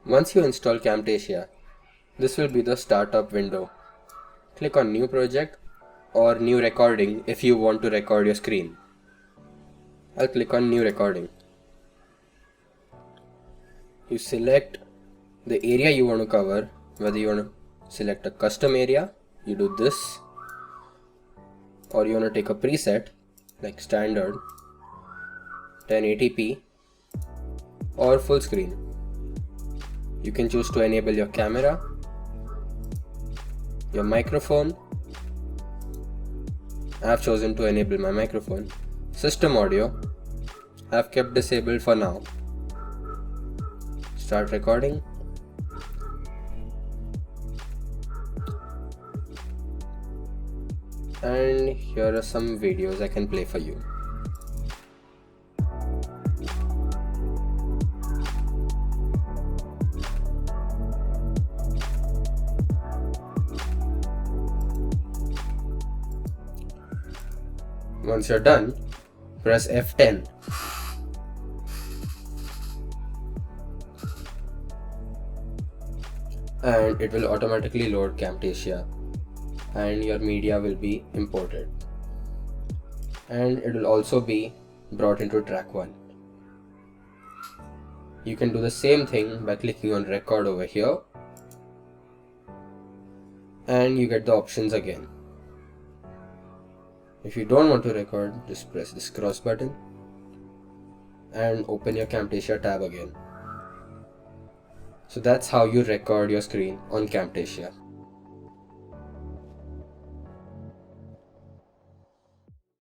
Once you install Camtasia, this will be the startup window. Click on New Project or New Recording if you want to record your screen. I'll click on New Recording. You select the area you want to cover, whether you want to select a custom area, you do this, or you want to take a preset like standard, 1080p or full screen. You can choose to enable your camera, your microphone. I have chosen to enable my microphone. System audio I have kept disabled for now. Start recording. And here are some videos I can play for you. Once you're done, press F10. And it will automatically load Camtasia and your media will be imported. And it will also be brought into track 1. You can do the same thing by clicking on record over here and you get the options again. If you don't want to record, just press this cross button and open your Camtasia tab again. So that's how you record your screen on Camtasia.